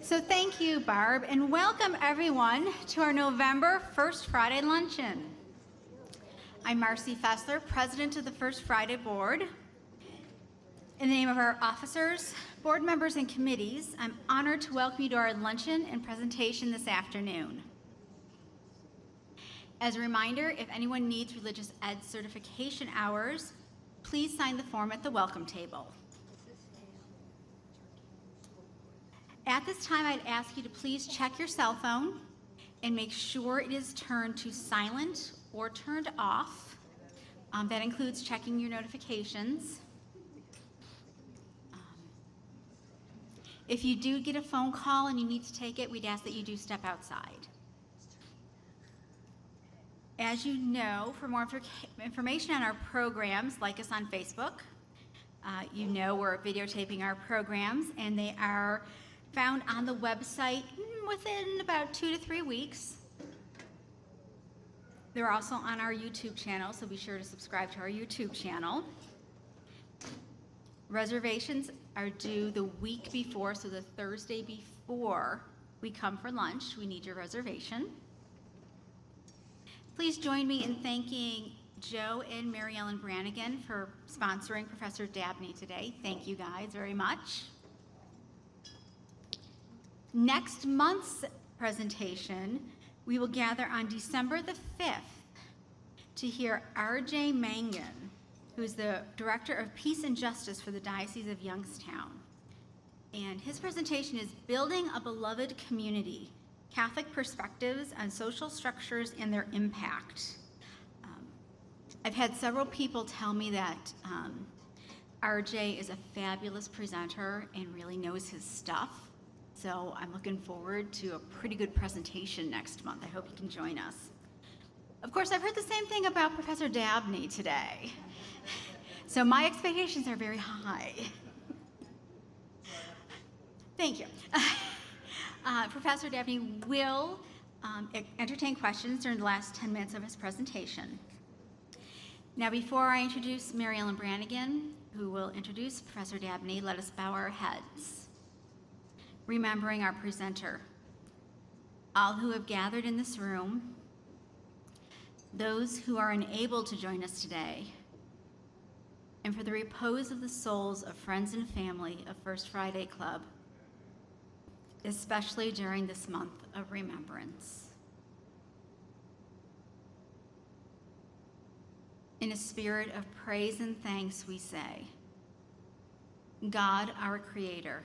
So thank you, Barb, and welcome everyone to our November First Friday Luncheon. I'm Marcy Fessler, President of the First Friday Board. In the name of our officers, board members, and committees, I'm honored to welcome you to our luncheon and presentation this afternoon. As a reminder, if anyone needs religious ed certification hours, please sign the form at the welcome table. At this time, I'd ask you to please check your cell phone and make sure it is turned to silent or turned off. That includes checking your notifications. If you do get a phone call and you need to take it, we'd ask that you do step outside. As you know, for more information on our programs, like us on Facebook. You know we're videotaping our programs, and they are found on the website within about 2 to 3 weeks. They're also on our YouTube channel, so be sure to subscribe to our YouTube channel. Reservations are due the week before, so the Thursday before we come for lunch. We need your reservation. Please join me in thanking Joe and Mary Ellen Brannigan for sponsoring Professor Dabney today. Thank you guys very much. Next month's presentation, we will gather on December the 5th to hear R.J. Mangan, who is the Director of Peace and Justice for the Diocese of Youngstown. And his presentation is Building a Beloved Community, Catholic Perspectives on Social Structures and Their Impact. I've had several people tell me that RJ is a fabulous presenter and really knows his stuff. So I'm looking forward to a pretty good presentation next month. I hope you can join us. Of course, I've heard the same thing about Professor Dabney today. So my expectations are very high. Thank you. Professor Dabney will entertain questions during the last 10 minutes of his presentation. Now, before I introduce Mary Ellen Brannigan, who will introduce Professor Dabney, let us bow our heads, remembering our presenter, all who have gathered in this room, those who are unable to join us today, and for the repose of the souls of friends and family of First Friday Club, especially during this month of remembrance. In a spirit of praise and thanks, we say, God, our Creator,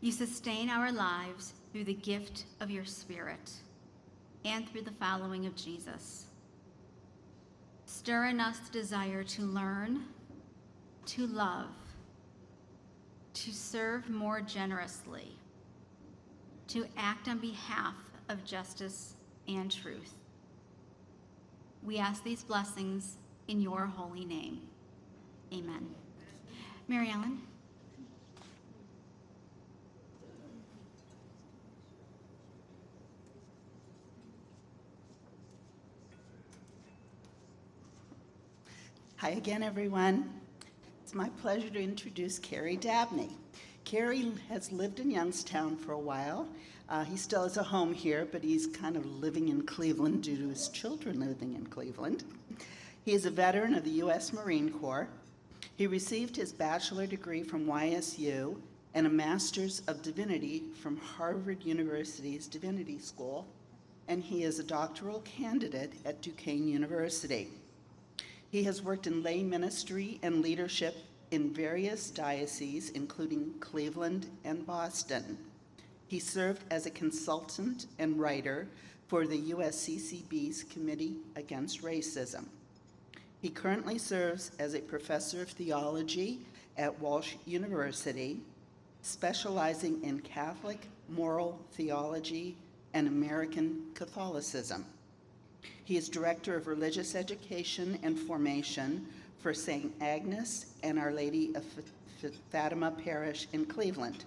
you sustain our lives through the gift of your Spirit and through the following of Jesus. Stir in us the desire to learn, to love, to serve more generously, to act on behalf of justice and truth. We ask these blessings in your holy name. Amen. Mary Ellen. Hi again, everyone. It's my pleasure to introduce Carey Dabney. Carey has lived in Youngstown for a while. He still has a home here, but he's kind of living in Cleveland due to his children living in Cleveland. He is a veteran of the U.S. Marine Corps. He received his bachelor degree from YSU and a Master's of Divinity from Harvard University's Divinity School, and he is a doctoral candidate at Duquesne University. He has worked in lay ministry and leadership in various dioceses, including Cleveland and Boston. He served as a consultant and writer for the USCCB's Committee Against Racism. He currently serves as a professor of theology at Walsh University, specializing in Catholic moral theology and American Catholicism. He is Director of Religious Education and Formation for St. Agnes and Our Lady of Fatima Parish in Cleveland.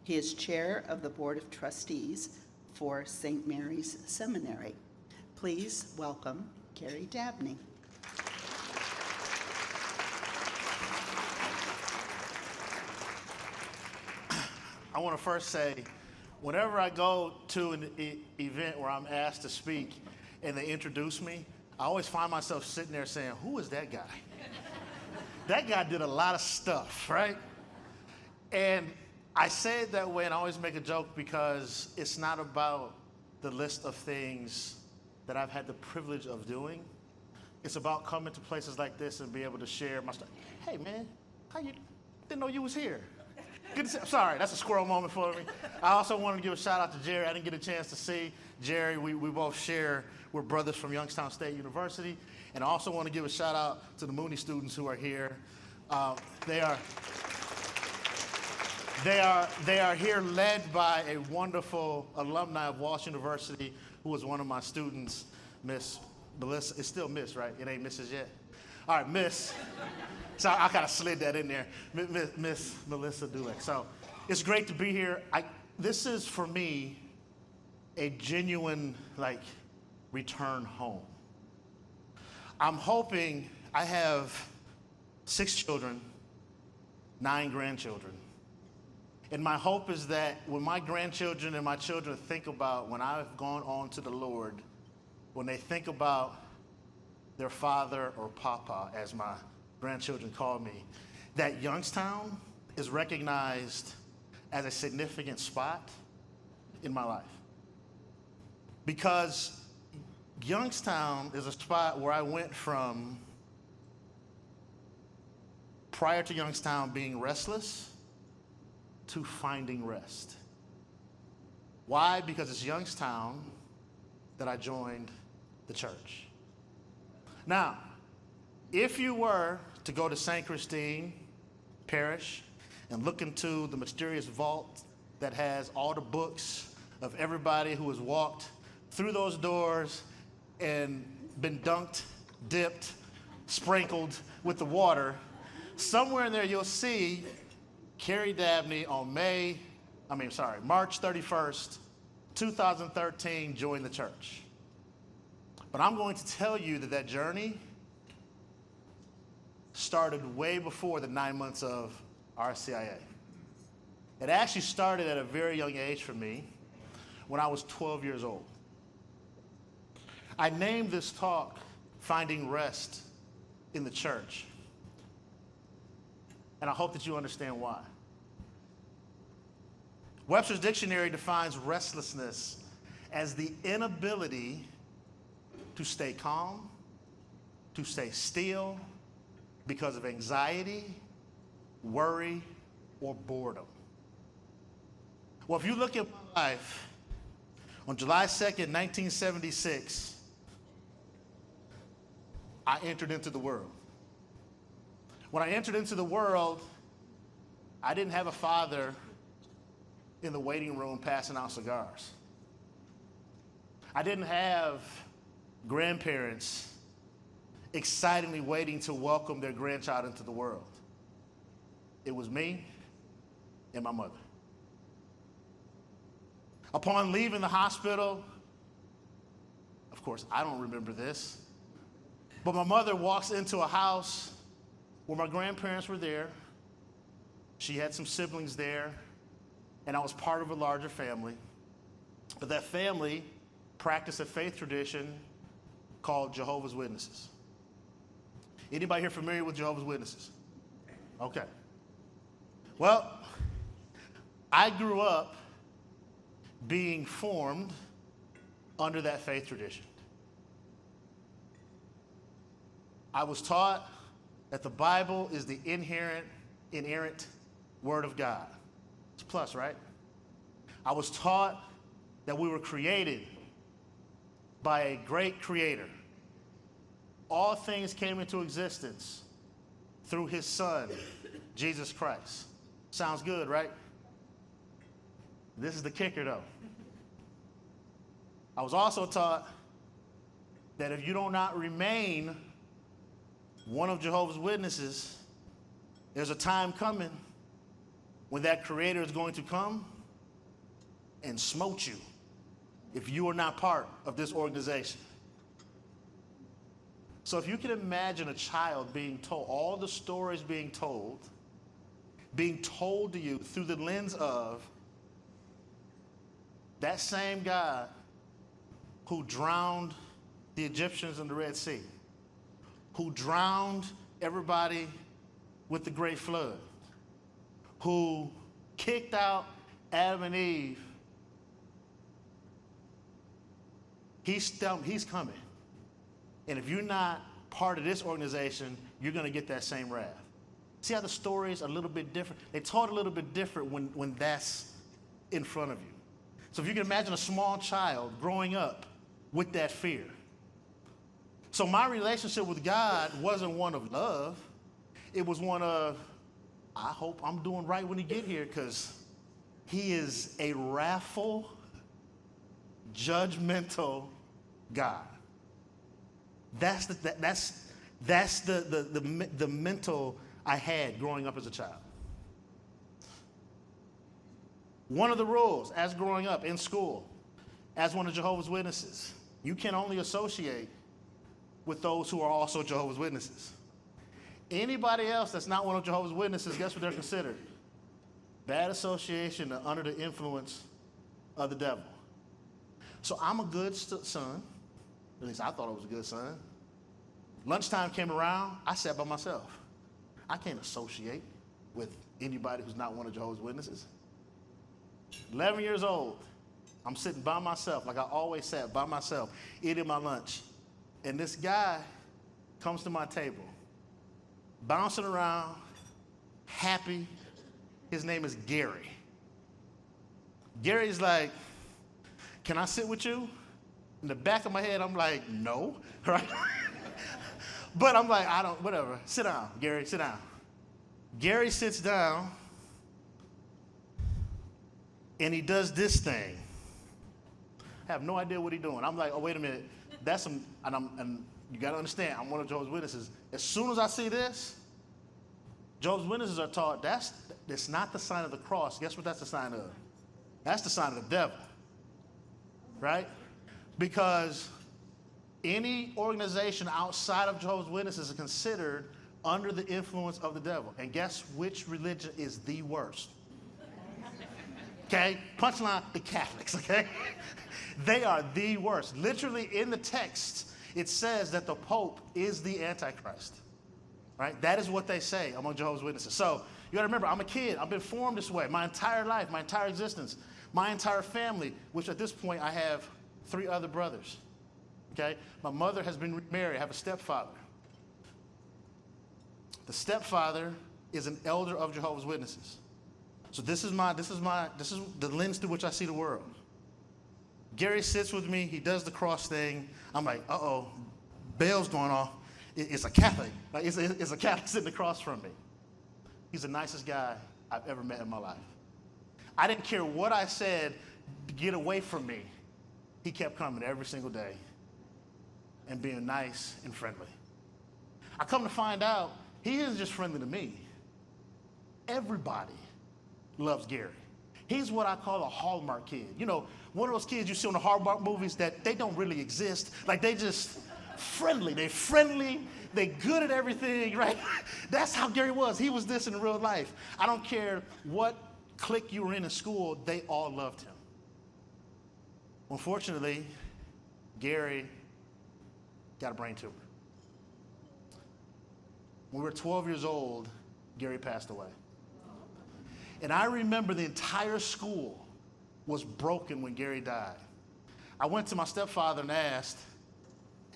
He is Chair of the Board of Trustees for St. Mary's Seminary. Please welcome Carey Dabney. I want to first say, whenever I go to an event where I'm asked to speak and they introduce me, I always find myself sitting there saying, who is that guy? That guy did a lot of stuff, right? And I say it that way and I always make a joke because it's not about the list of things that I've had the privilege of doing. It's about coming to places like this and be able to share my stuff. Hey man, how you, didn't know you was here. Good to see, sorry, that's a squirrel moment for me. I also wanted to give a shout out to Jerry. I didn't get a chance to see Jerry. We both share, we're brothers from Youngstown State University. And I also want to give a shout out to the Mooney students who are here. They are here led by a wonderful alumni of Walsh University who was one of my students, Miss Melissa. It's still Miss, right? It ain't Mrs. yet? All right, Miss. So I kind of slid that in there. Miss Melissa Dulek. So it's great to be here. This is, for me, a genuine, return home. I'm hoping I have 6 children, 9 grandchildren. And my hope is that when my grandchildren and my children think about when I've gone on to the Lord, when they think about their father or papa, as my grandchildren call me, that Youngstown is recognized as a significant spot in my life. Because Youngstown is a spot where I went from, prior to Youngstown being restless, to finding rest. Why? Because it's Youngstown that I joined the church. Now, if you were to go to St. Christine Parish and look into the mysterious vault that has all the books of everybody who has walked through those doors and been dunked, dipped, sprinkled with the water, somewhere in there you'll see Carey Dabney on March 31st, 2013, joined the church. But I'm going to tell you that journey started way before the 9 months of RCIA. It actually started at a very young age for me, when I was 12 years old. I named this talk, Finding Rest in the Church. And I hope that you understand why. Webster's dictionary defines restlessness as the inability to stay calm, to stay still because of anxiety, worry, or boredom. Well, if you look at my life, on July 2nd, 1976, I entered into the world. When I entered into the world, I didn't have a father in the waiting room passing out cigars. I didn't have grandparents excitedly waiting to welcome their grandchild into the world. It was me and my mother. Upon leaving the hospital, of course, I don't remember this, but my mother walks into a house where my grandparents were there. She had some siblings there, and I was part of a larger family. But that family practiced a faith tradition called Jehovah's Witnesses. Anybody here familiar with Jehovah's Witnesses? Okay. Well, I grew up being formed under that faith tradition. I was taught that the Bible is the inerrant Word of God. It's a plus, right? I was taught that we were created by a great creator. All things came into existence through his Son, Jesus Christ. Sounds good, right? This is the kicker, though. I was also taught that if you do not remain one of Jehovah's Witnesses, there's a time coming when that creator is going to come and smote you if you are not part of this organization. So if you can imagine a child being told, all the stories being told to you through the lens of that same God who drowned the Egyptians in the Red Sea, who drowned everybody with the Great Flood, who kicked out Adam and Eve, he's coming. And if you're not part of this organization, you're going to get that same wrath. See how the stories are a little bit different? They taught a little bit different when that's in front of you. So if you can imagine a small child growing up with that fear. So my relationship with God wasn't one of love. It was one of, I hope I'm doing right when he get here, because he is a wrathful, judgmental God. That's the mental I had growing up as a child. One of the rules as growing up in school, as one of Jehovah's Witnesses, you can only associate with those who are also Jehovah's Witnesses. Anybody else that's not one of Jehovah's Witnesses, guess what they're considered? Bad association or under the influence of the devil. So I'm a good son. At least I thought I was a good son. Lunchtime came around, I sat by myself. I can't associate with anybody who's not one of Jehovah's Witnesses. 11 years old, I'm sitting by myself, like I always sat by myself, eating my lunch. And this guy comes to my table, bouncing around, happy. His name is Gary. Gary's like, can I sit with you? In the back of my head, I'm like, no, right? But I'm like, whatever. Sit down, Gary, sit down. Gary sits down, and he does this thing. I have no idea what he's doing. I'm like, oh, wait a minute. And you got to understand, I'm one of Jehovah's Witnesses. As soon as I see this, Jehovah's Witnesses are taught that's not the sign of the cross. Guess what that's the sign of? That's the sign of the devil, right? Because any organization outside of Jehovah's Witnesses is considered under the influence of the devil. And guess which religion is the worst? Okay? Punchline, the Catholics, okay? They are the worst. Literally in the text, it says that the Pope is the Antichrist, right? That is what they say among Jehovah's Witnesses. So you gotta remember, I'm a kid. I've been formed this way my entire life, my entire existence, my entire family, which at this point I have 3 other brothers, okay? My mother has been remarried. I have a stepfather. The stepfather is an elder of Jehovah's Witnesses. So this is the lens through which I see the world. Gary sits with me. He does the cross thing. I'm like, uh-oh, bell's going off. It's a Catholic. Like it's a Catholic sitting across from me. He's the nicest guy I've ever met in my life. I didn't care what I said to get away from me. He kept coming every single day and being nice and friendly. I come to find out he isn't just friendly to me. Everybody loves Gary. He's what I call a Hallmark kid. You know, one of those kids you see in the Hallmark movies that they don't really exist. Like they just friendly. They're friendly. They're good at everything, right? That's how Gary was. He was this in real life. I don't care what clique you were in school, they all loved him. Unfortunately, Gary got a brain tumor. When we were 12 years old, Gary passed away. And I remember the entire school was broken when Gary died. I went to my stepfather and asked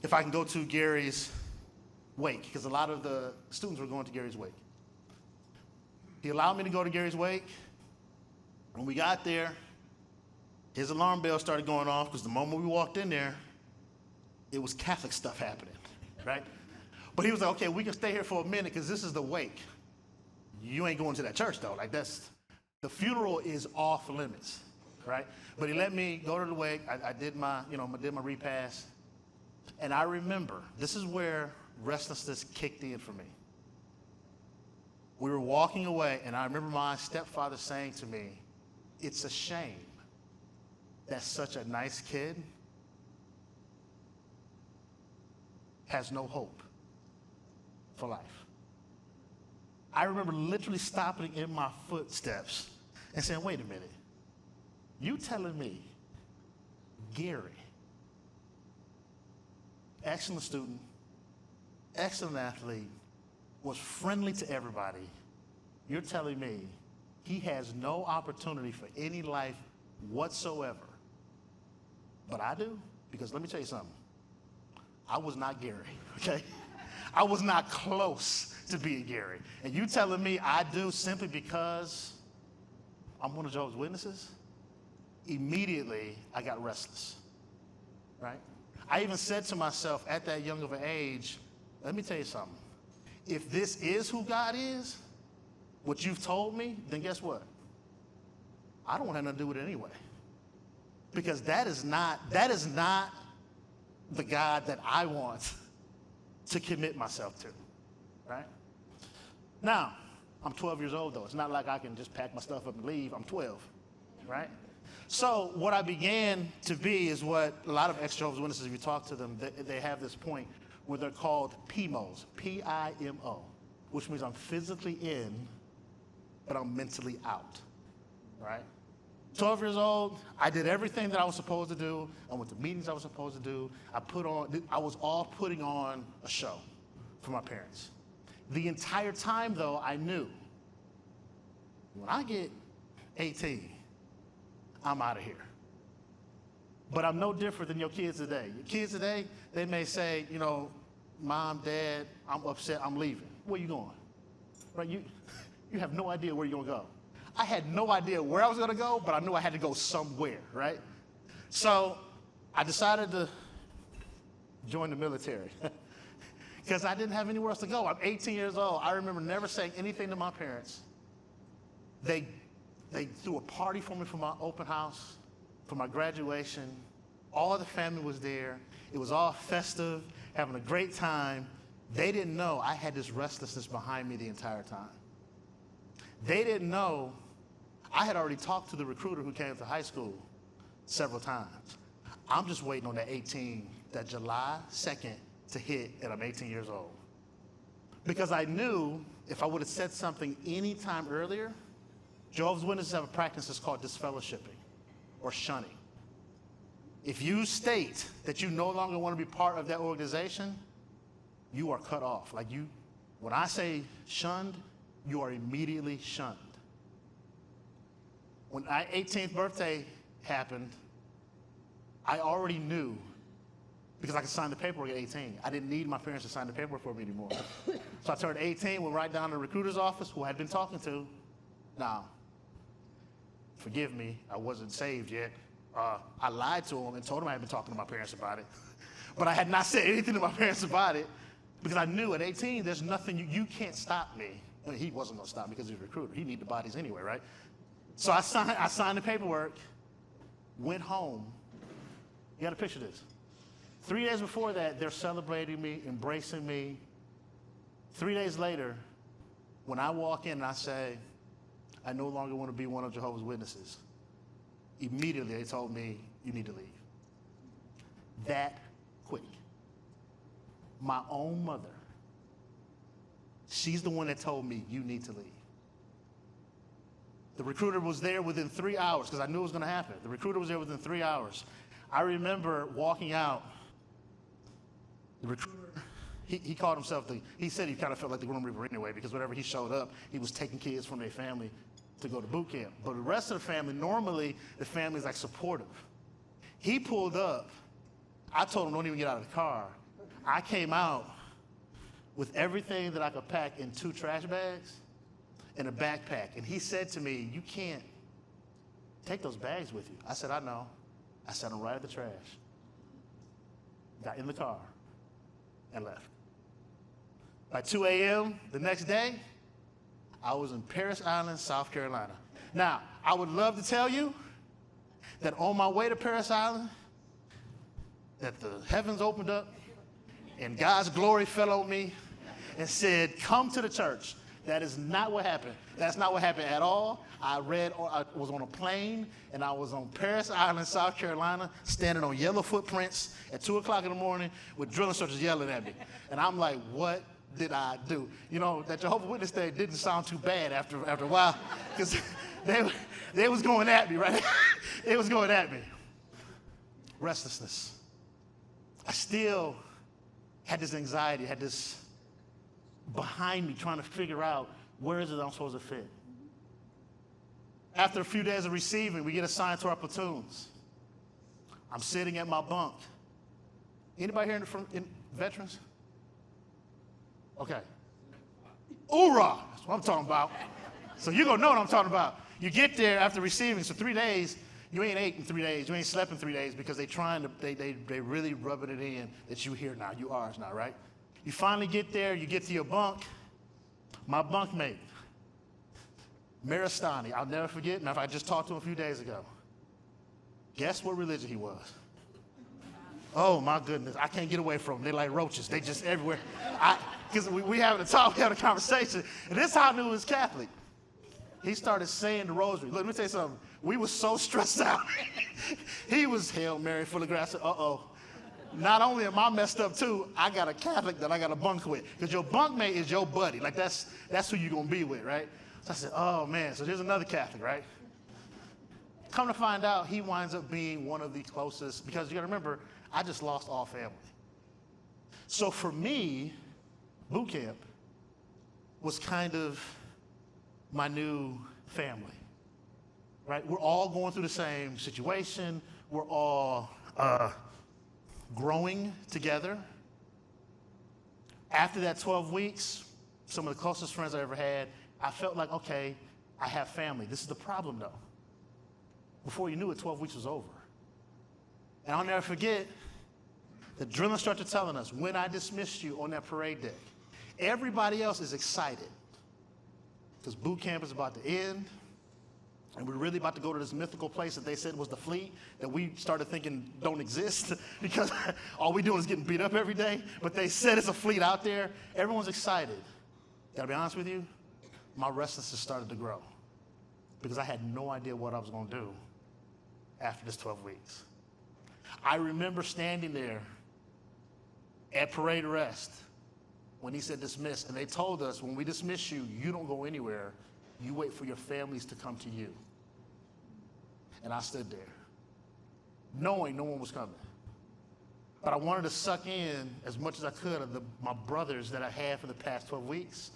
if I can go to Gary's wake, because a lot of the students were going to Gary's wake. He allowed me to go to Gary's wake. When we got there, his alarm bell started going off because the moment we walked in there, it was Catholic stuff happening, right? But he was like, okay, we can stay here for a minute because this is the wake. You ain't going to that church though. Like the funeral is off limits, right? But he let me go to the wake. I did my repast. And I remember, this is where restlessness kicked in for me. We were walking away, and I remember my stepfather saying to me, it's a shame that such a nice kid has no hope for life. I remember literally stopping in my footsteps and saying, wait a minute, you telling me Gary, excellent student, excellent athlete, was friendly to everybody. You're telling me he has no opportunity for any life whatsoever. But I do, because let me tell you something. I was not Gary, okay? I was not close to being Gary. And you telling me I do simply because I'm one of Jehovah's Witnesses? Immediately, I got restless, right? I even said to myself at that young of an age, let me tell you something. If this is who God is, what you've told me, then guess what? I don't want to have nothing to do with it anyway. Because that is not the God that I want to commit myself to, right? Now, I'm 12 years old though. It's not like I can just pack my stuff up and leave. I'm 12, right? So what I began to be is what a lot of ex-Jehovah's Witnesses, if you talk to them, they have this point where they're called PIMOs, P-I-M-O, which means I'm physically in, but I'm mentally out, right? 12 years old, I did everything that I was supposed to do. I went to meetings I was supposed to do. I was all putting on a show for my parents. The entire time, though, I knew when I get 18, I'm out of here. But I'm no different than your kids today. Your kids today, they may say, you know, Mom, Dad, I'm upset, I'm leaving. Where you going? Right? You have no idea where you're going to go. I had no idea where I was going to go, but I knew I had to go somewhere, right? So I decided to join the military because I didn't have anywhere else to go. I'm 18 years old. I remember never saying anything to my parents. They threw a party for me for my open house, for my graduation. All the family was there. It was all festive, having a great time. They didn't know I had this restlessness behind me the entire time. They didn't know I had already talked to the recruiter who came to high school several times. I'm just waiting on that July 2nd to hit, and I'm 18 years old. Because I knew if I would have said something any time earlier, Jehovah's Witnesses have a practice that's called disfellowshipping or shunning. If you state that you no longer want to be part of that organization, you are cut off. When I say shunned, you are immediately shunned. When my 18th birthday happened, I already knew, because I could sign the paperwork at 18. I didn't need my parents to sign the paperwork for me anymore. So I turned 18, went right down to the recruiter's office, who I had been talking to. Now, forgive me, I wasn't saved yet. I lied to him and told him I had been talking to my parents about it. But I had not said anything to my parents about it, because I knew at 18, there's nothing, you can't stop me. I mean, he wasn't going to stop me because he's a recruiter. He needed the bodies anyway, right? So I signed the paperwork, went home. You got to picture this. 3 days before that, they're celebrating me, embracing me. 3 days later, when I walk in and I say, I no longer want to be one of Jehovah's Witnesses, immediately they told me, you need to leave. That quick. My own mother, she's the one that told me, you need to leave. The recruiter was there within 3 hours, because I knew it was going to happen. The recruiter was there within 3 hours. I remember walking out. The recruiter, he called himself he said he kind of felt like the Grim Reaper anyway, because whenever he showed up, he was taking kids from their family to go to boot camp. But the rest of the family, normally the family's like supportive. He pulled up. I told him, don't even get out of the car. I came out with everything that I could pack in 2 trash bags and a backpack. And he said to me, you can't take those bags with you. I said, I know. I set them right at the trash. Got in the car and left. By 2 a.m. the next day, I was in Parish Island, South Carolina. Now, I would love to tell you that on my way to Parish Island, that the heavens opened up and God's glory fell on me and said, come to the church. That is not what happened. That's not what happened at all. I was on a plane, and I was on Parish Island, South Carolina, standing on yellow footprints at 2 o'clock in the morning with drill instructors yelling at me. And I'm like, what did I do? You know, that Jehovah's Witness thing didn't sound too bad after a while, because they was going at me, right? They was going at me. restlessness. I still had this anxiety, had this behind me trying to figure out where is it I'm supposed to fit. After a few days of receiving, we get assigned to our platoons. I'm sitting at my bunk. Anybody here in veterans? Okay. Hoorah! That's what I'm talking about. So you're going to know what I'm talking about. You get there after receiving, so 3 days, you ain't ate in 3 days, you ain't slept in 3 days because they really rubbing it in that you here now, you ours now, right? You finally get there, you get to your bunk. My bunkmate, Maristani, I'll never forget, and I just talked to him a few days ago. Guess what religion he was? Oh my goodness, I can't get away from them. They're like roaches, they just everywhere. Because we having a talk, we having a conversation, and this is how I knew he was Catholic. He started saying the rosary. Look, let me tell you something. We were so stressed out. He was Hail Mary, full of grace. Uh-oh. Not only am I messed up too, I got a Catholic that I got to bunk with. Because your bunkmate is your buddy. Like that's who you're going to be with, right? So I said, oh man, so there's another Catholic, right? Come to find out, he winds up being one of the closest, because you got to remember, I just lost all family. So for me, boot camp was kind of my new family, right? We're all going through the same situation. We're all growing together. After that 12 weeks, some of the closest friends I ever had, I felt like, okay, I have family. This is the problem, though. Before you knew it, 12 weeks was over. And I'll never forget, the drill instructor telling us, when I dismissed you on that parade day, everybody else is excited because boot camp is about to end, and we're really about to go to this mythical place that they said was the fleet that we started thinking don't exist because all we do is getting beat up every day, but they said it's a fleet out there. Everyone's excited. Gotta be honest with you, my restlessness started to grow because I had no idea what I was gonna do after this 12 weeks. I remember standing there at parade arrest when he said dismiss, and they told us, when we dismiss you, you don't go anywhere. You wait for your families to come to you. And I stood there, knowing no one was coming. But I wanted to suck in as much as I could of my brothers that I had for the past 12 weeks,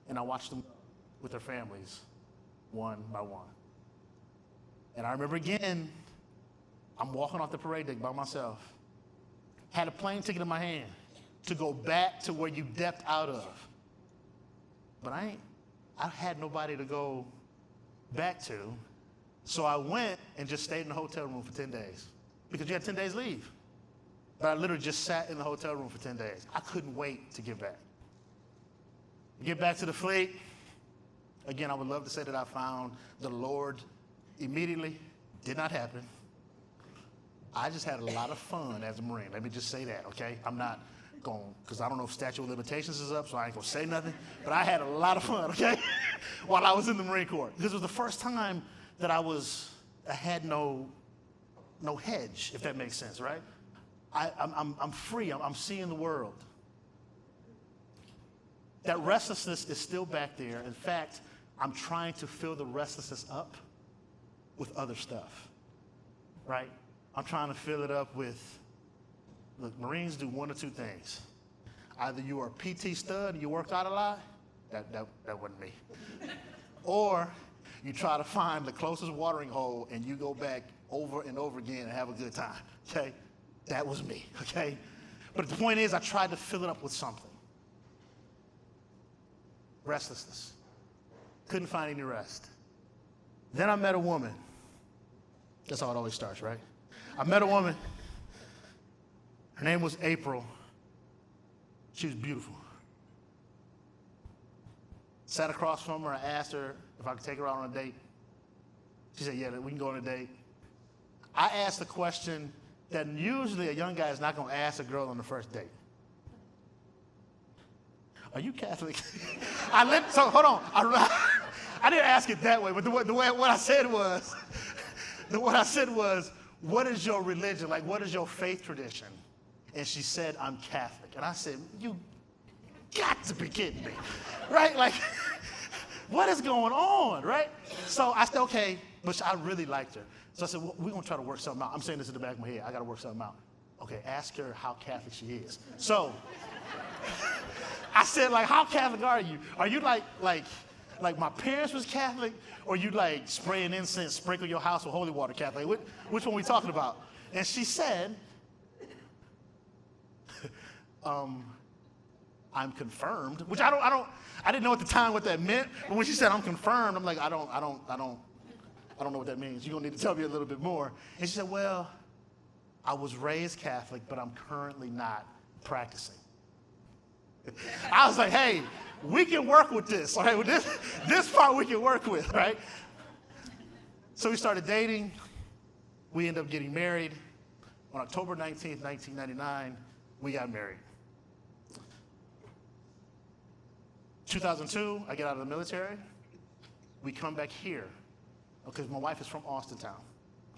and I watched them with their families, one by one. And I remember again, I'm walking off the parade deck by myself, had a plane ticket in my hand to go back to where you decked out of. But I had nobody to go back to. So I went and just stayed in the hotel room for 10 days because you had 10 days leave. But I literally just sat in the hotel room for 10 days. I couldn't wait to get back. Get back to the fleet. Again, I would love to say that I found the Lord immediately. Did not happen. I just had a lot of fun as a Marine. Let me just say that, okay? I'm not going, because I don't know if statute of limitations is up, so I ain't going to say nothing. But I had a lot of fun, okay? While I was in the Marine Corps. This was the first time that I had no hedge, if that makes sense, right? I'm free. I'm seeing the world. That restlessness is still back there. In fact, I'm trying to fill the restlessness up with other stuff, right? I'm trying to fill it up with, look, Marines do one or two things. Either you are a PT stud and you work out a lot, that wasn't me. Or you try to find the closest watering hole and you go back over and over again and have a good time, okay? That was me, okay? But the point is, I tried to fill it up with something. Restlessness. Couldn't find any rest. Then I met a woman. That's how it always starts, right? I met a woman. Her name was April. She was beautiful. Sat across from her. I asked her if I could take her out on a date. She said, yeah, we can go on a date. I asked a question that usually a young guy is not going to ask a girl on the first date. Are you Catholic? So hold on. I didn't ask it that way, but what I said was, what is your religion? Like, what is your faith tradition? And she said, I'm Catholic. And I said, you got to be kidding me, right? Like, what is going on, right? So I said, okay, but I really liked her. So I said, well, we're going to try to work something out. I'm saying this in the back of my head. I got to work something out. Okay, ask her how Catholic she is. So I said, like, how Catholic are you? Are you like my parents was Catholic, or you like spraying incense, sprinkle your house with holy water Catholic? Which one we talking about? And she said, I'm confirmed, which I didn't know at the time what that meant. But when she said I'm confirmed, I'm like, I don't know what that means. You're gonna need to tell me a little bit more. And she said, well, I was raised Catholic, but I'm currently not practicing. I was like, hey, we can work with this. All right, with this part we can work with, right? So we started dating. We ended up getting married. On October 19th, 1999, we got married. 2002, I get out of the military. We come back here because my wife is from Austintown,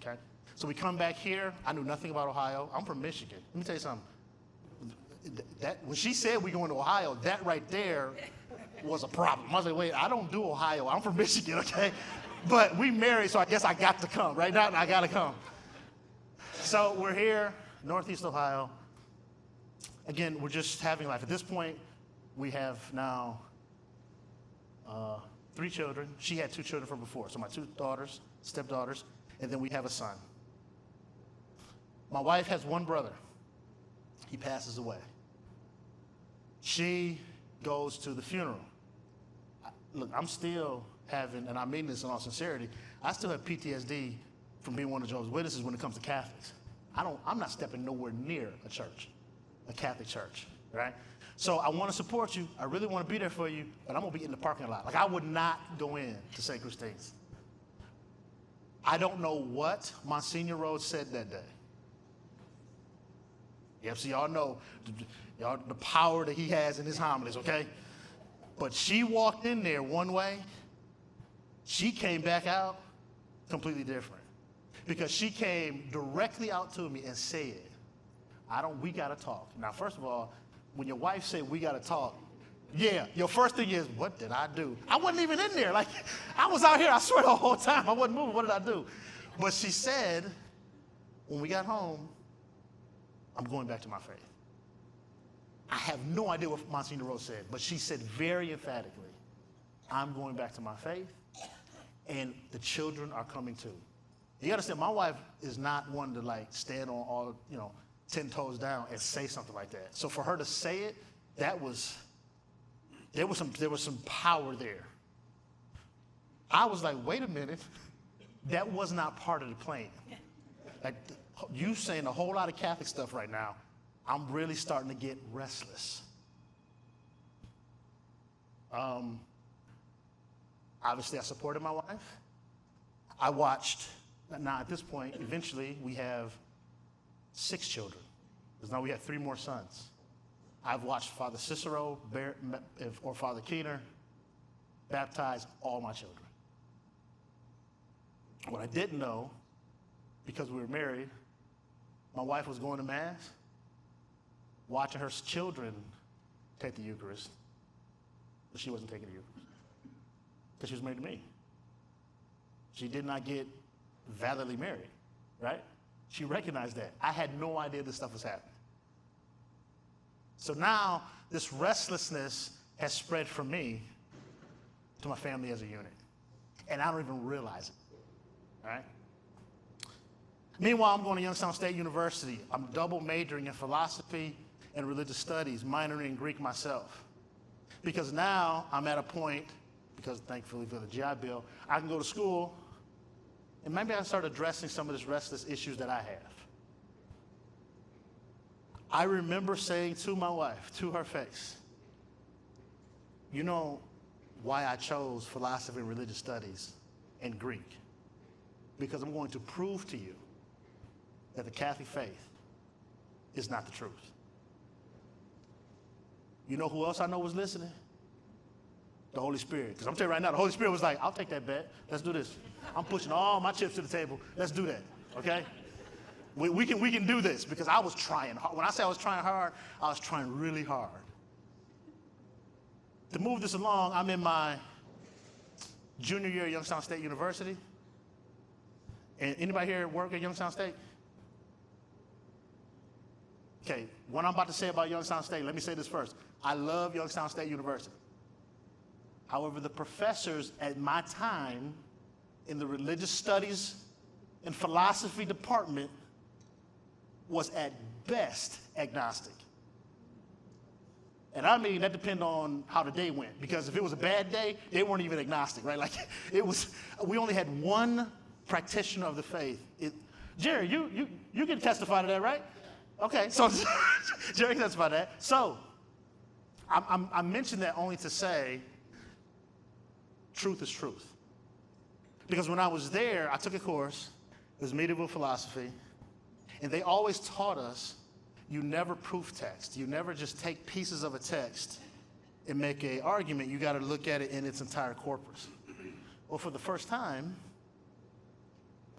okay? So we come back here. I knew nothing about Ohio. I'm from Michigan. Let me tell you something. When she said we're going to Ohio, that right there was a problem. I was like, wait, I don't do Ohio. I'm from Michigan, okay? But we married, so I guess I got to come. Right now, I got to come. So we're here, Northeast Ohio. Again, we're just having life. At this point, we have now 3 children. She had 2 children from before. So my 2 daughters, stepdaughters, and then we have a son. My wife has 1 brother. He passes away. She goes to the funeral. Look, I'm still having, and I mean this in all sincerity, I still have PTSD from being one of Jehovah's Witnesses when it comes to Catholics. I'm not stepping nowhere near a church, a Catholic church, right? So I want to support you. I really want to be there for you, but I'm going to be in the parking lot. Like, I would not go in to St. Christine's. I don't know what Monsignor Rhodes said that day. Yep, so y'all know the power that he has in his homilies, okay? But she walked in there one way. She came back out completely different. Because she came directly out to me and said, we got to talk. Now, first of all, when your wife said we got to talk, yeah, your first thing is, what did I do? I wasn't even in there. Like, I was out here, I swear, the whole time. I wasn't moving. What did I do? But she said, when we got home, I'm going back to my faith. I have no idea what Monsignor Rose said, but she said very emphatically, I'm going back to my faith, and the children are coming too. You understand, my wife is not one to like stand on all, 10 toes down and say something like that. So for her to say it, there was some power there. I was like, wait a minute, that was not part of the plan. Like, you saying a whole lot of Catholic stuff right now, I'm really starting to get restless. Obviously, I supported my wife. I watched, now at this point, eventually we have 6 children, because now we have 3 more sons. I've watched Father Cicero or Father Keener baptize all my children. What I didn't know, because we were married, my wife was going to Mass, watching her children take the Eucharist, but she wasn't taking the Eucharist because she was married to me. She did not get validly married, right? She recognized that. I had no idea this stuff was happening. So now this restlessness has spread from me to my family as a unit, and I don't even realize it, all right? Meanwhile, I'm going to Youngstown State University. I'm double majoring in philosophy and religious studies, minoring in Greek myself. Because now I'm at a point, because thankfully for the GI Bill, I can go to school and maybe I can start addressing some of these restless issues that I have. I remember saying to my wife, to her face, you know why I chose philosophy and religious studies and Greek? Because I'm going to prove to you that the Catholic faith is not the truth. You know who else I know was listening? The Holy Spirit. Because I'm telling you right now, the Holy Spirit was like, I'll take that bet. Let's do this. I'm pushing all my chips to the table. Let's do that, okay? We can do this, because I was trying hard. When I say I was trying hard, I was trying really hard. To move this along, I'm in my junior year at Youngstown State University. And anybody here work at Youngstown State? Okay, what I'm about to say about Youngstown State, let me say this first. I love Youngstown State University. However, the professors at my time in the religious studies and philosophy department was at best agnostic. And I mean, that depended on how the day went. Because if it was a bad day, they weren't even agnostic, right? Like, we only had one practitioner of the faith. Jerry, you can testify to that, right? Okay, so Jerry can testify to that. So, I mentioned that only to say, truth is truth. Because when I was there, I took a course, it was medieval philosophy, and they always taught us, you never proof text. You never just take pieces of a text and make an argument. You got to look at it in its entire corpus. Well, for the first time,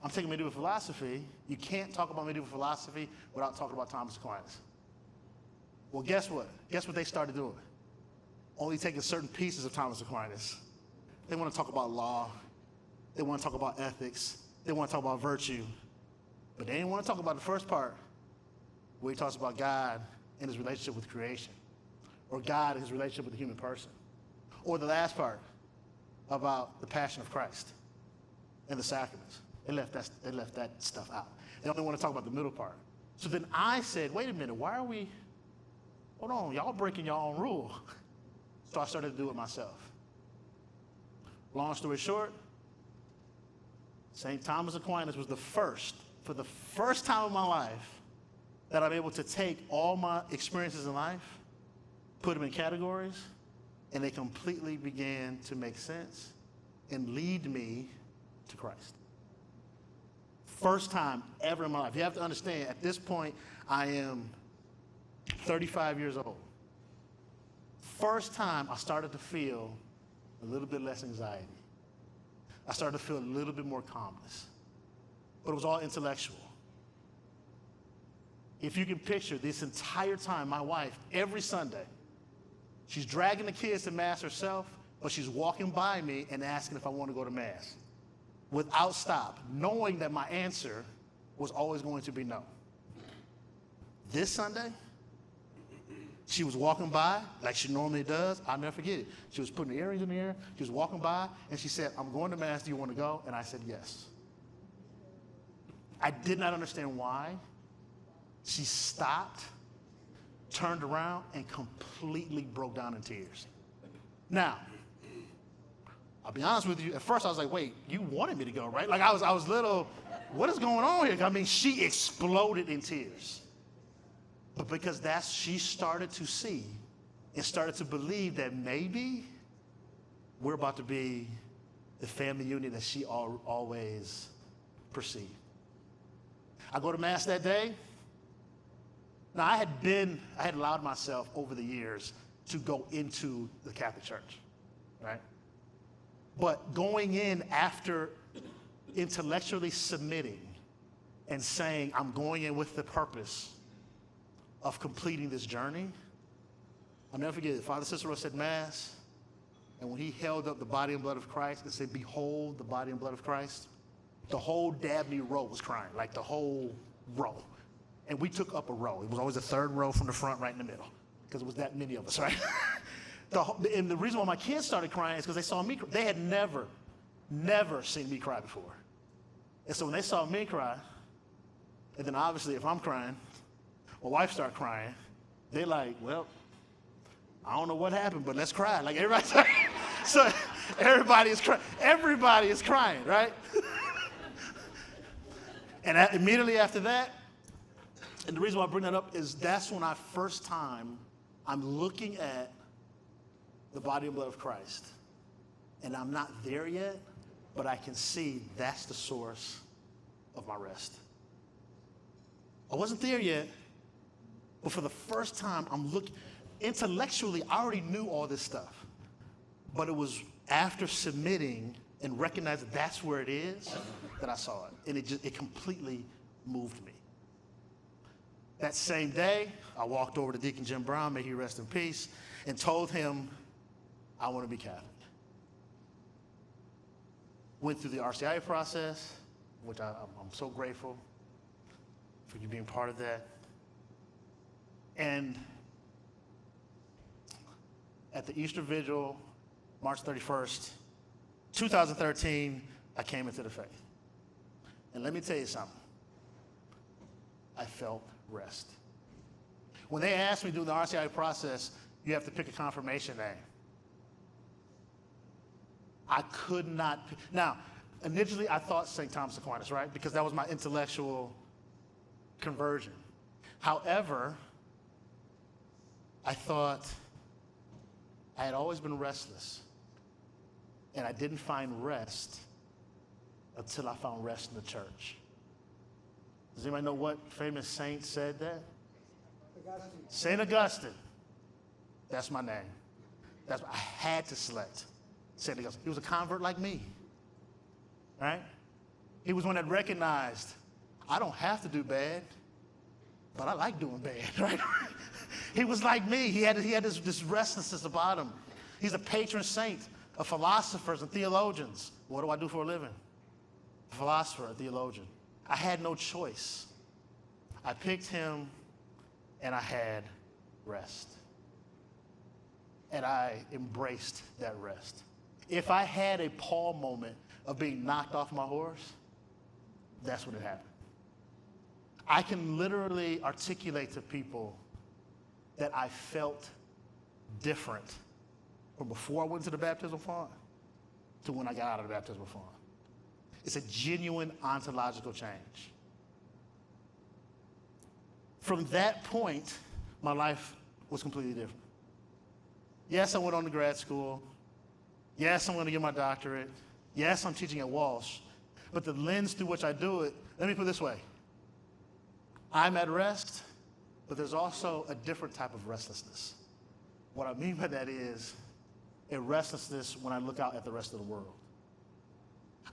I'm taking medieval philosophy. You can't talk about medieval philosophy without talking about Thomas Aquinas. Well, guess what? Guess what they started doing? Only taking certain pieces of Thomas Aquinas. They want to talk about law. They want to talk about ethics. They want to talk about virtue. But they didn't want to talk about the first part, where he talks about God and his relationship with creation, or God and his relationship with the human person, or the last part about the passion of Christ and the sacraments. They left that stuff out. They only want to talk about the middle part. So then I said, wait a minute, hold on, y'all breaking your own rule. So I started to do it myself. Long story short, St. Thomas Aquinas was for the first time in my life, that I'm able to take all my experiences in life, put them in categories, and they completely began to make sense and lead me to Christ. First time ever in my life. You have to understand, at this point, I am 35 years old. First time I started to feel a little bit less anxiety. I started to feel a little bit more calmness. But it was all intellectual. If you can picture this entire time, my wife, every Sunday, she's dragging the kids to Mass herself, but she's walking by me and asking if I want to go to Mass without stop, knowing that my answer was always going to be no. This Sunday, she was walking by like she normally does. I'll never forget it. She was putting the earrings in the air. She was walking by, and she said, I'm going to Mass. Do you want to go? And I said, yes. I did not understand why. She stopped, turned around, and completely broke down in tears. Now, I'll be honest with you. At first, I was like, wait, you wanted me to go, right? Like, I was little, what is going on here? I mean, she exploded in tears. But because she started to see and started to believe that maybe we're about to be the family unit that she always perceived. I go to Mass that day. Now, I had allowed myself over the years to go into the Catholic Church, right? But going in after intellectually submitting and saying, I'm going in with the purpose of completing this journey, I'll never forget it. Father Cicero said Mass, and when he held up the body and blood of Christ and said, behold the body and blood of Christ, the whole Dabney row was crying, like the whole row. And we took up a row. It was always the third row from the front, right in the middle, because it was that many of us, right? And the reason why my kids started crying is because they saw me cry. They had never seen me cry before. And so when they saw me cry, and then obviously if I'm crying, my wife started crying, they're like, well, I don't know what happened, but let's cry. Like so everybody is crying, right? And immediately after that, and the reason why I bring that up is that's when first time I'm looking at the body and blood of Christ. And I'm not there yet, but I can see that's the source of my rest. I wasn't there yet, but for the first time, I'm looking. Intellectually, I already knew all this stuff. But it was after submitting and recognizing that's where it is that I saw it. And it completely moved me. That same day, I walked over to Deacon Jim Brown, may he rest in peace, and told him, I want to be Catholic. Went through the RCIA process, which I'm so grateful for you being part of that. And at the Easter Vigil, March 31st, 2013, I came into the faith. And let me tell you something. I felt rest. When they asked me during the RCIA process, you have to pick a confirmation name. I could not. Now, initially I thought St. Thomas Aquinas, right? Because that was my intellectual conversion. However, I thought I had always been restless. And I didn't find rest until I found rest in the church. Does anybody know what famous saint said that? St. Augustine. That's my name. I had to select St. Augustine. He was a convert like me, right? He was one that recognized, I don't have to do bad, but I like doing bad, right? He was like me. He had this restlessness about him. He's a patron saint of philosophers and theologians. What do I do for a living? A philosopher, a theologian. I had no choice. I picked him, and I had rest. And I embraced that rest. If I had a Paul moment of being knocked off my horse, that's when it happened. I can literally articulate to people that I felt different from before I went to the baptismal font to when I got out of the baptismal font. It's a genuine ontological change. From that point, my life was completely different. Yes, I went on to grad school. Yes, I'm going to get my doctorate. Yes, I'm teaching at Walsh. But the lens through which I do it, let me put it this way. I'm at rest, but there's also a different type of restlessness. What I mean by that is a restlessness when I look out at the rest of the world.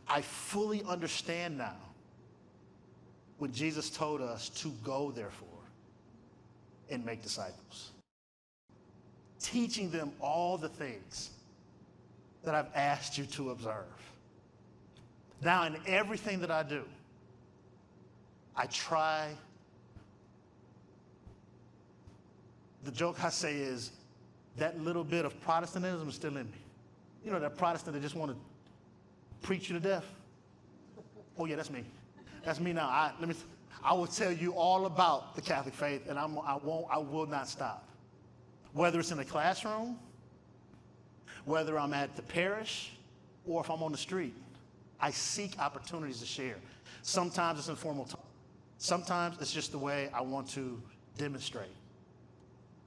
I fully understand now when Jesus told us to go, therefore, and make disciples, teaching them all the things that I've asked you to observe. Now, in everything that I do, I try. The joke I say is that little bit of Protestantism is still in me. You know, that Protestant that just want to preach you to death. Oh yeah, that's me. That's me now. I will tell you all about the Catholic faith, and I will not stop. Whether it's in the classroom, whether I'm at the parish, or if I'm on the street, I seek opportunities to share. Sometimes it's informal talk. Sometimes it's just the way I want to demonstrate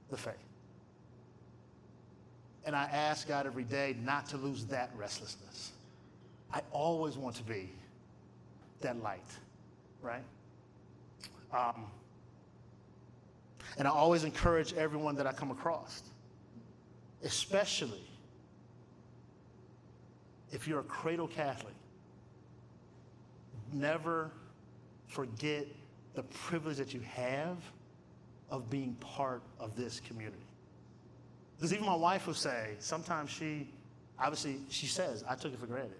the faith. And I ask God every day not to lose that restlessness. I always want to be that light, right? And I always encourage everyone that I come across, especially if you're a cradle Catholic, never forget the privilege that you have of being part of this community. Because even my wife will say, sometimes she says, I took it for granted.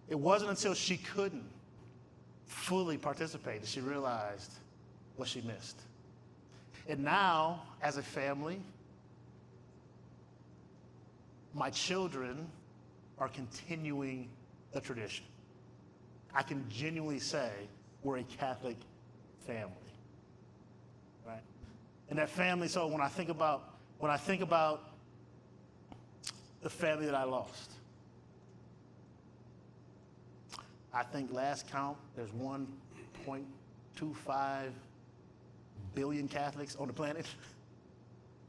It wasn't until she couldn't fully participate that she realized what she missed. And now, as a family, my children are continuing the tradition. I can genuinely say we're a Catholic family, right? And that family, so when I think about the family that I lost, I think last count, there's 1.25 billion Catholics on the planet.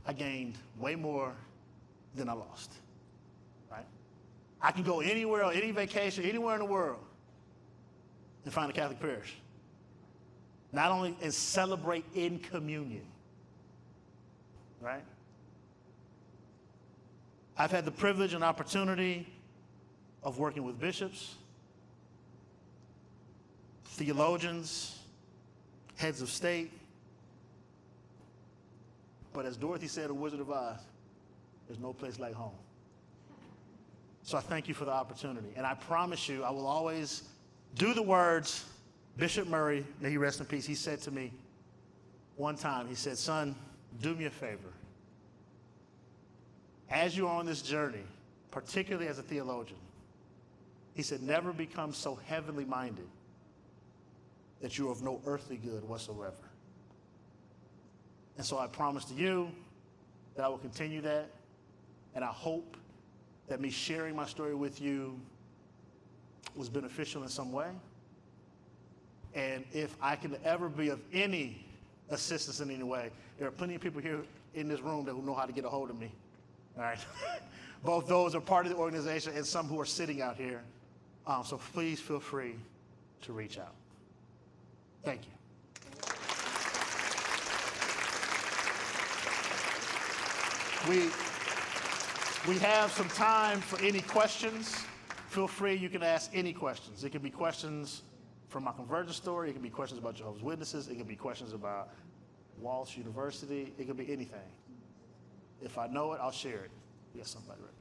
I gained way more than I lost, right? I can go anywhere, on any vacation, anywhere in the world, and find a Catholic parish. Not only and celebrate in communion, right? I've had the privilege and opportunity of working with bishops, theologians, heads of state. But as Dorothy said in Wizard of Oz, there's no place like home. So I thank you for the opportunity. And I promise you, I will always do the words, Bishop Murray, may he rest in peace, he said to me one time, he said, son, do me a favor. As you're on this journey, particularly as a theologian, he said, never become so heavenly minded that you're of no earthly good whatsoever. And so I promise to you that I will continue that, and I hope that me sharing my story with you was beneficial in some way. And if I can ever be of any assistance in any way, there are plenty of people here in this room that will know how to get a hold of me. All right. Both those are part of the organization and some who are sitting out here. So please feel free to reach out. Thank you. We have some time for any questions. Feel free, you can ask any questions. It can be questions from my conversion story. It can be questions about Jehovah's Witnesses. It can be questions about Walsh University. It could be anything. If I know it, I'll share it. We got somebody right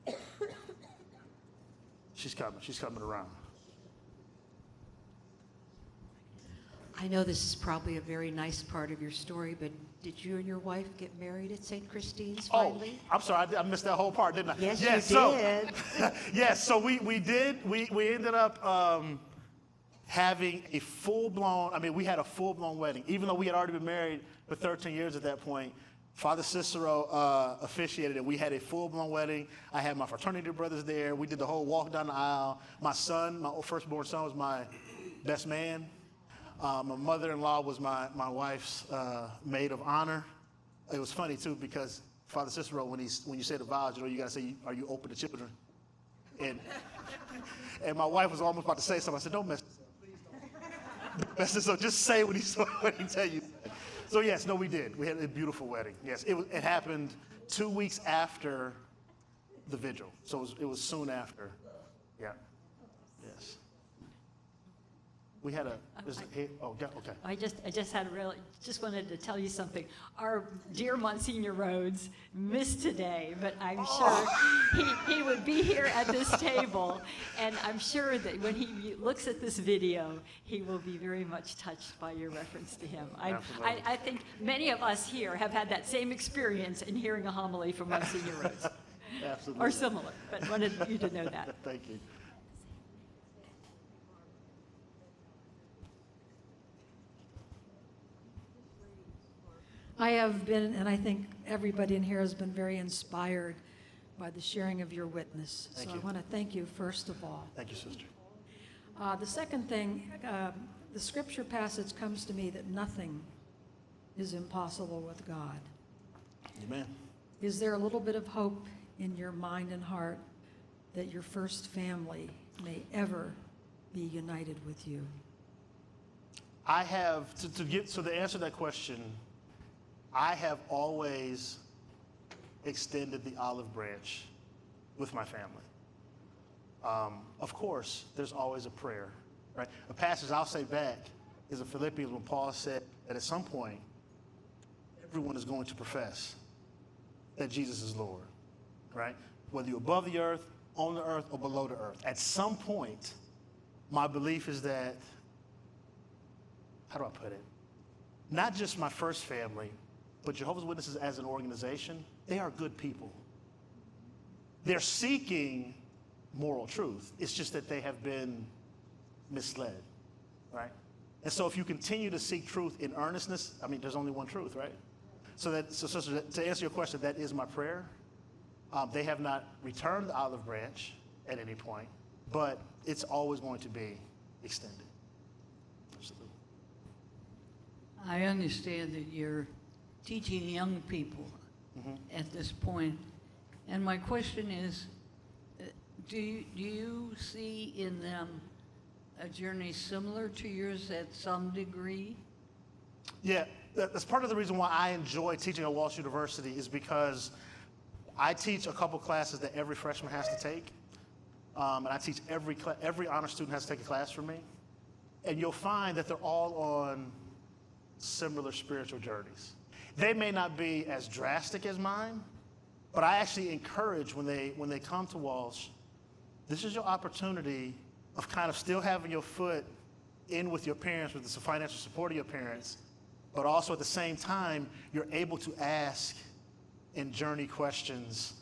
back here. She's coming. She's coming around. I know this is probably a very nice part of your story, but did you and your wife get married at St. Christine's finally? Oh, I'm sorry. I missed that whole part, didn't I? Yes, you did. Yes, so we did. We ended up having a full-blown, we had a full-blown wedding. Even though we had already been married for 13 years at that point, Father Cicero officiated it. We had a full-blown wedding. I had my fraternity brothers there. We did the whole walk down the aisle. My son, my firstborn son, was my best man. My mother-in-law was my wife's maid of honor. It was funny, too, because Father Cicero, when you say the vows, you got to say, are you open to children? And my wife was almost about to say something. I said, don't mess this up. Please don't mess this up. Just say what he tell you. So, yes, no, we did. We had a beautiful wedding. Yes, it happened 2 weeks after the vigil. So it was soon after. Yeah. Yes. We had okay. I just wanted to tell you something. Our dear Monsignor Rhodes missed today, but I'm sure he would be here at this table, and I'm sure that when he looks at this video, he will be very much touched by your reference to him. I think many of us here have had that same experience in hearing a homily from Monsignor Rhodes. Absolutely. Or similar, but wanted you to know that. Thank you. I have been, and I think everybody in here has been very inspired by the sharing of your witness. Thank so you. I want to thank you first of all. Thank you, sister. The second thing, the scripture passage comes to me that nothing is impossible with God. Amen. Is there a little bit of hope in your mind and heart that your first family may ever be united with you? I have, to answer that question, I have always extended the olive branch with my family. Of course, there's always a prayer, right? A passage I'll say back is in Philippians when Paul said that at some point, everyone is going to profess that Jesus is Lord, right? Whether you're above the earth, on the earth, or below the earth. At some point, my belief is that, how do I put it? Not just my first family, but Jehovah's Witnesses as an organization, they are good people. They're seeking moral truth. It's just that they have been misled, right? And so if you continue to seek truth in earnestness, there's only one truth, right? So to answer your question, that is my prayer. They have not returned the olive branch at any point, but it's always going to be extended. Absolutely. I understand that you're teaching young people at this point. And my question is, do you see in them a journey similar to yours at some degree? Yeah, that's part of the reason why I enjoy teaching at Walsh University is because I teach a couple classes that every freshman has to take. And I teach every honor student has to take a class from me. And you'll find that they're all on similar spiritual journeys. They may not be as drastic as mine, but I actually encourage when they come to Walsh, this is your opportunity of kind of still having your foot in with your parents, with the financial support of your parents, but also at the same time, you're able to ask and journey questions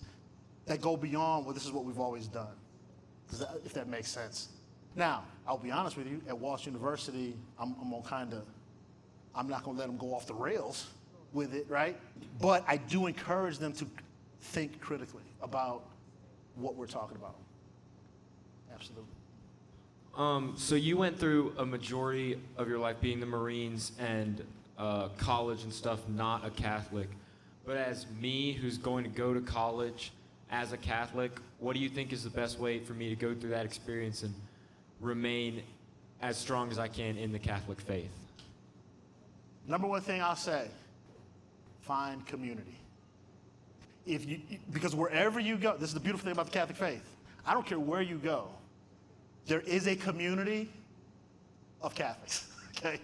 that go beyond, well, this is what we've always done, if that makes sense. Now, I'll be honest with you, at Walsh University, I'm not gonna let them go off the rails with it, right? But I do encourage them to think critically about what we're talking about. Absolutely. So you went through a majority of your life being the Marines and college and stuff, not a Catholic. But as me, who's going to go to college as a Catholic, what do you think is the best way for me to go through that experience and remain as strong as I can in the Catholic faith? Number one thing I'll say, find community. Because wherever you go, this is the beautiful thing about the Catholic faith. I don't care where you go. There is a community of Catholics, okay?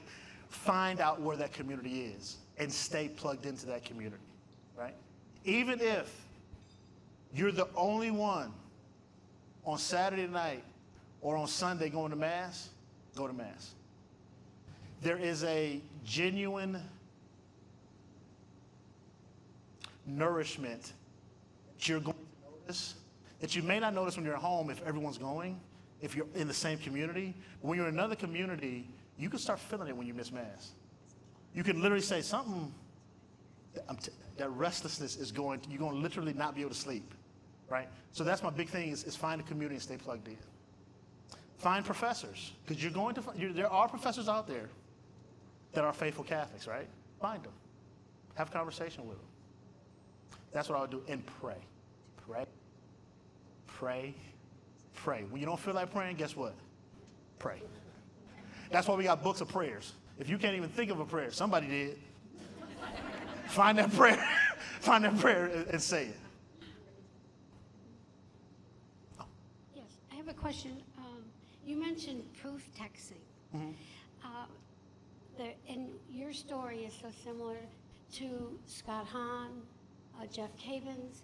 Find out where that community is and stay plugged into that community, right? Even if you're the only one on Saturday night or on Sunday going to Mass, go to Mass. There is a genuine nourishment that you're going to notice that you may not notice when you're at home if everyone's going, if you're in the same community. When you're in another community, you can start feeling it when you miss Mass. You can literally say something, that restlessness is you're going to literally not be able to sleep, right? So that's my big thing is find a community and stay plugged in. Find professors, because there are professors out there that are faithful Catholics, right? Find them. Have a conversation with them. That's what I would do. And pray. Pray. Pray. Pray. When you don't feel like praying, guess what? Pray. That's why we got books of prayers. If you can't even think of a prayer, somebody did. Find that prayer. Find that prayer and say it. Yes, I have a question. You mentioned proof texting. Mm-hmm. And your story is so similar to Scott Hahn, Jeff Cavins,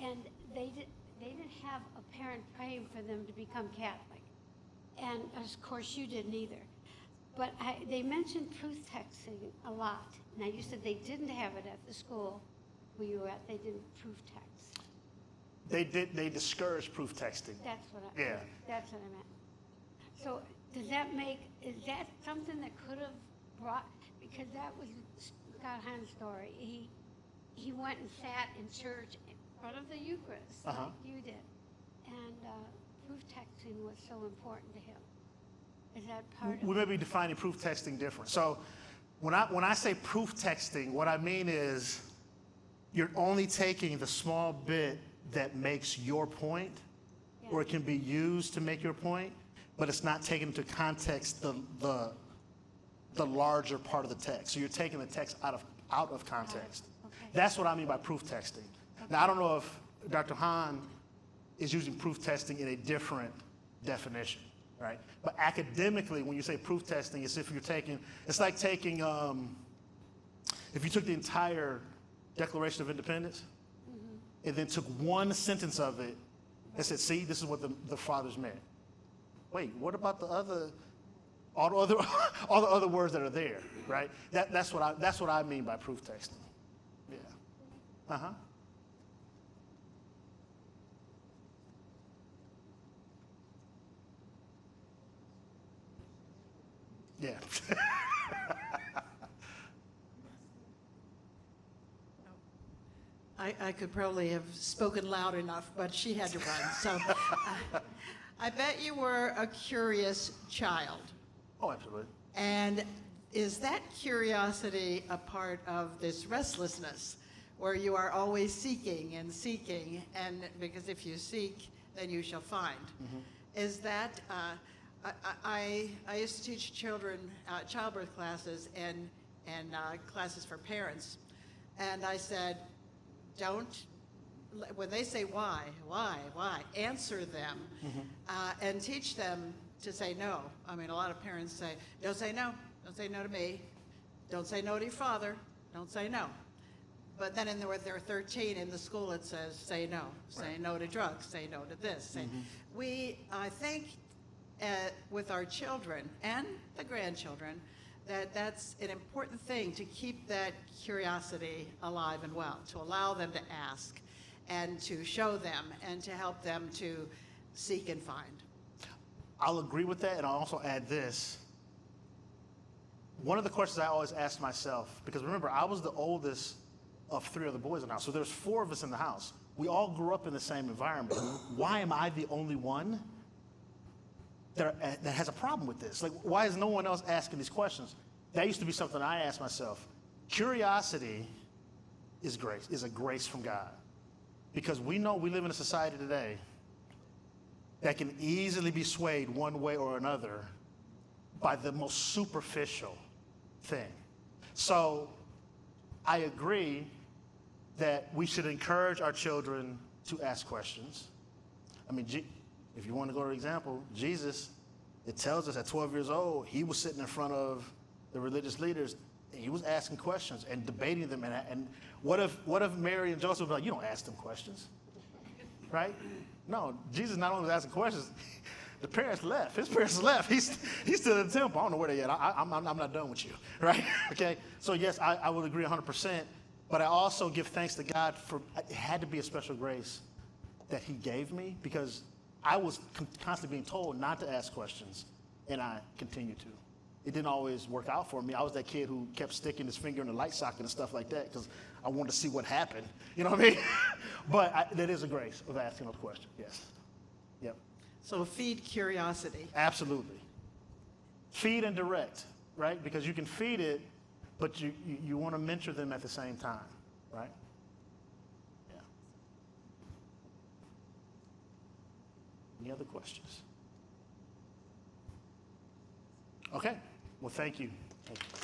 and they didn't have a parent praying for them to become Catholic, and of course you didn't either. But they mentioned proof texting a lot. Now you said they didn't have it at the school where you were at. They didn't proof text. They discouraged proof texting. That's what Yeah. That's what I meant. So is that something that could have brought, because that was Scott Hahn's story. He went and sat in church in front of the Eucharist, like you did. And proof texting was so important to him. Is that part of We may be defining proof texting different. So when I say proof texting, what I mean is you're only taking the small bit that makes your point, or it can be used to make your point, but it's not taking into context the larger part of the text. So you're taking the text out of context. Okay. That's what I mean by proof texting. Now, I don't know if Dr. Hahn is using proof testing in a different definition, right? But academically, when you say proof testing, it's like taking, if you took the entire Declaration of Independence and then took one sentence of it and said, see, this is what the fathers meant. Wait, what about all the other words that are there, right? That's what I mean by proof texting. Yeah. Uh-huh. Yeah. I could probably have spoken loud enough, but she had to run. So I bet you were a curious child. Oh, absolutely. And is that curiosity a part of this restlessness, where you are always seeking, and because if you seek, then you shall find? Mm-hmm. Is that, I used to teach children childbirth classes and classes for parents, and I said, when they say why, answer them, and teach them to say no. I mean, a lot of parents say, don't say no to me, don't say no to your father, don't say no. But then when they're 13 in the school, it says, say no. Say no to drugs, say no to this. I think with our children and the grandchildren, that's an important thing to keep that curiosity alive and well, to allow them to ask and to show them and to help them to seek and find. I'll agree with that, and I'll also add this. One of the questions I always ask myself, because remember, I was the oldest of 3 other boys in the house, so there's 4 of us in the house. We all grew up in the same environment. Why am I the only one that has a problem with this? Like, why is no one else asking these questions? That used to be something I asked myself. Curiosity is grace, is a grace from God. Because we know we live in a society today that can easily be swayed one way or another by the most superficial thing. So I agree that we should encourage our children to ask questions. I mean, if you want to go to an example, Jesus, it tells us at 12 years old, he was sitting in front of the religious leaders, and he was asking questions and debating them. And what if Mary and Joseph were like, you don't ask them questions, right? No, Jesus not only was asking questions, the parents left. His parents left. He's still in the temple. I don't know where they at. I'm not done with you, right? Okay. So yes, I would agree 100%. But I also give thanks to God for it had to be a special grace that He gave me, because I was constantly being told not to ask questions, and I continued to. It didn't always work out for me. I was that kid who kept sticking his finger in the light socket and stuff like that because I wanted to see what happened. You know what I mean? But that is a grace of asking a question. Yes. Yep. So feed curiosity. Absolutely. Feed and direct, right? Because you can feed it, but you want to mentor them at the same time, right? Yeah. Any other questions? Okay. Well, thank you. Thank you.